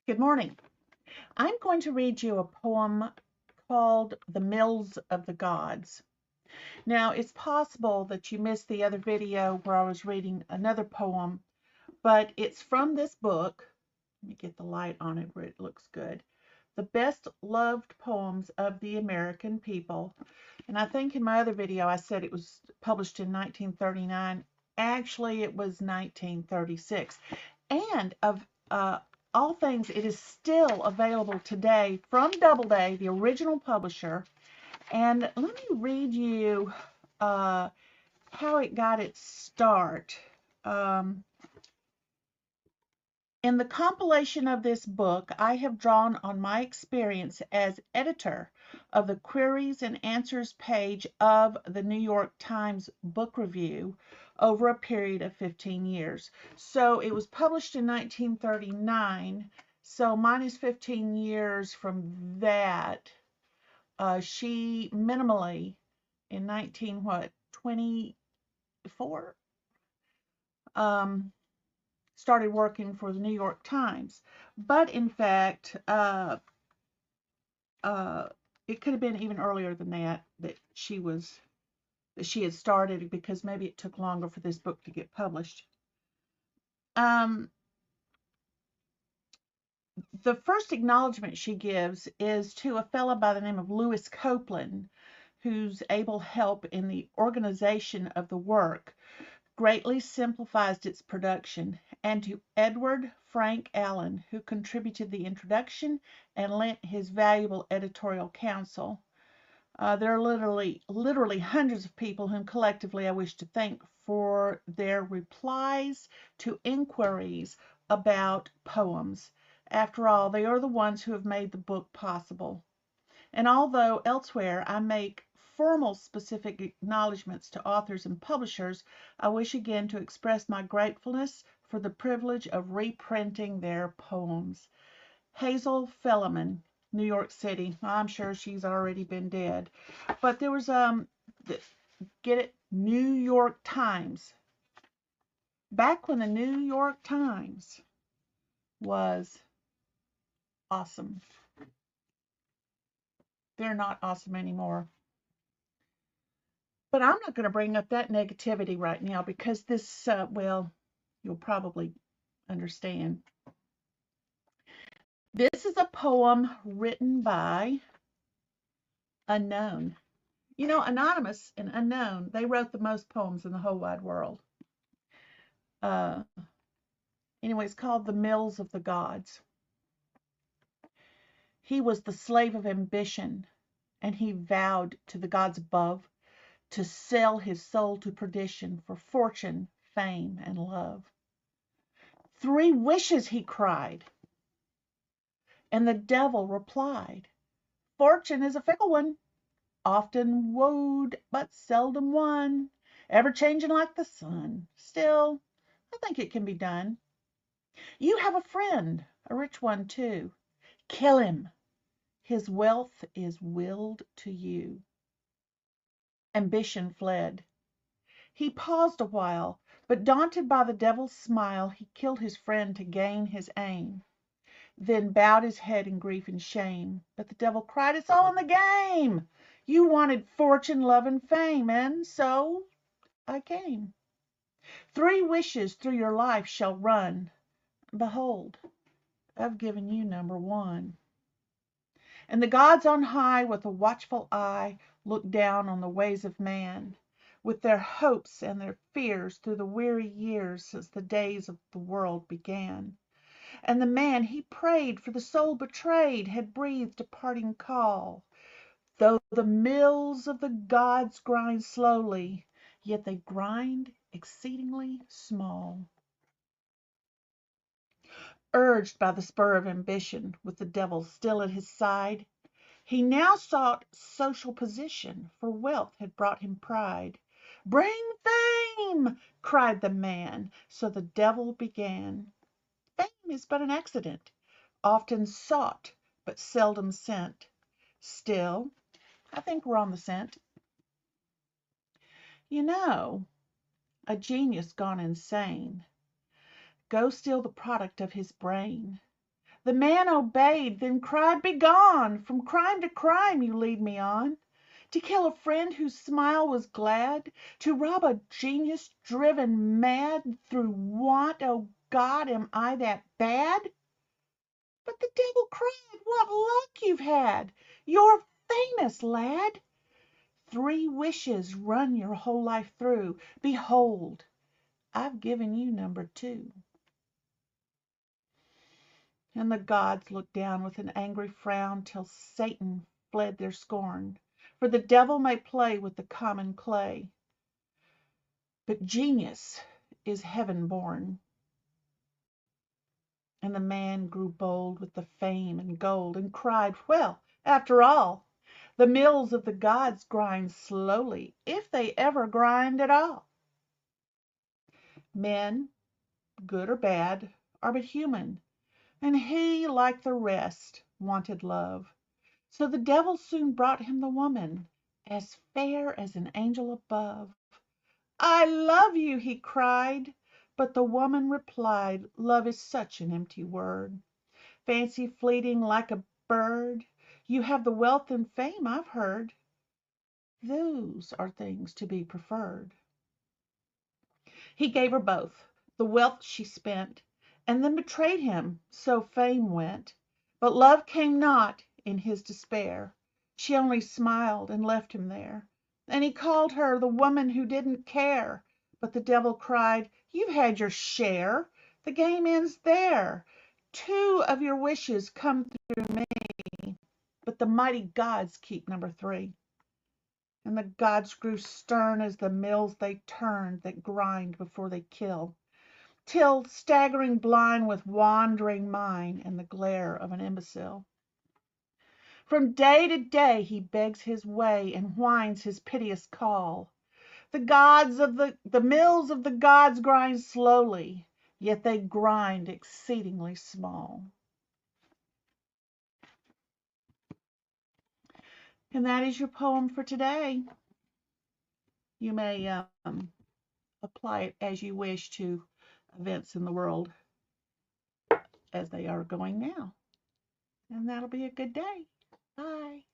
Good morning. I'm going to read you a poem called The Mills of the Gods. Now, it's possible that you missed the other video where I was reading another poem, but it's from this book. Let me get the light on it where it looks good. The Best Loved Poems of the American People. And I think in my other video I said it was published in 1939. Actually, it was 1936. And of all things, it is still available today from Doubleday, the original publisher. And let me read you how it got its start. Um, in the compilation of this book, I have drawn on my experience as editor of the Queries and Answers page of the New York Times Book Review over a period of 15 years. So it was published in 1939, so minus 15 years from that, she minimally in 24, started working for the New York Times. But in fact, it could have been even earlier than that she had started, because maybe it took longer for this book to get published. Um, the first acknowledgement she gives is to a fellow by the name of Lewis Copeland, whose able help in the organization of the work greatly simplified its production, and to Edward Frank Allen, who contributed the introduction and lent his valuable editorial counsel. There are literally hundreds of people whom collectively I wish to thank for their replies to inquiries about poems. After all, they are the ones who have made the book possible. And although elsewhere I make formal specific acknowledgments to authors and publishers, I wish again to express my gratefulness for the privilege of reprinting their poems. Hazel Felleman, New York City. I'm sure she's already been dead. But there was get it, New York Times. Back when the New York Times was awesome. They're not awesome anymore. But I'm not going to bring up that negativity right now, because this, well, you'll probably understand. This is a poem written by Unknown. You know, Anonymous and Unknown, they wrote the most poems in the whole wide world. Uh, anyway, it's called The Mills of the Gods. He was the slave of ambition, and he vowed to the gods above to sell his soul to perdition for fortune, fame, and love. 3 wishes, he cried, and the devil replied, Fortune is a fickle one, often wooed, but seldom won, ever changing like the sun. Still, I think it can be done. You have a friend, a rich one too. Kill him. His wealth is willed to you. Ambition fled. He paused a while, but daunted by the devil's smile, he killed his friend to gain his aim, then bowed his head in grief and shame. But the devil cried, It's all in the game. You wanted fortune, love, and fame, and so I came. 3 wishes through your life shall run. Behold, I've given you number 1. And the gods on high with a watchful eye look down on the ways of man, with their hopes and their fears through the weary years since the days of the world began. And the man, he prayed for the soul betrayed, had breathed a parting call. Though the mills of the gods grind slowly, yet they grind exceedingly small. Urged by the spur of ambition, with the devil still at his side, he now sought social position, for wealth had brought him pride. Bring fame, cried the man, so the devil began. Fame is but an accident, often sought, but seldom sent. Still, I think we're on the scent. You know, a genius gone insane, go steal the product of his brain. The man obeyed, then cried, "Begone! From crime to crime you lead me on. To kill a friend whose smile was glad, to rob a genius driven mad through want. O God, am I that bad?" But the devil cried, "What luck you've had! You're famous, lad. 3 wishes run your whole life through. Behold, I've given you number 2." And the gods looked down with an angry frown till Satan fled their scorn. For the devil may play with the common clay, but genius is heaven born. And the man grew bold with the fame and gold, and cried, "Well, after all, the mills of the gods grind slowly, if they ever grind at all. Men, good or bad, are but human, and he, like the rest, wanted love. So the devil soon brought him the woman, as fair as an angel above. "I love you," he cried. But the woman replied, "Love is such an empty word. Fancy fleeting like a bird. You have the wealth and fame, I've heard. Those are things to be preferred." He gave her both. The wealth she spent, and then betrayed him, so fame went. But love came not in his despair. She only smiled and left him there. And he called her the woman who didn't care. But the devil cried, "You've had your share. The game ends there. 2 of your wishes come through me, but the mighty gods keep number 3." And the gods grew stern as the mills they turned that grind before they kill, till, staggering blind with wandering mind and the glare of an imbecile, from day to day he begs his way and whines his piteous call. The mills of the gods grind slowly, yet they grind exceedingly small. And that is your poem for today. You may apply it as you wish to events in the world as they are going now. And that'll be a good day. Bye.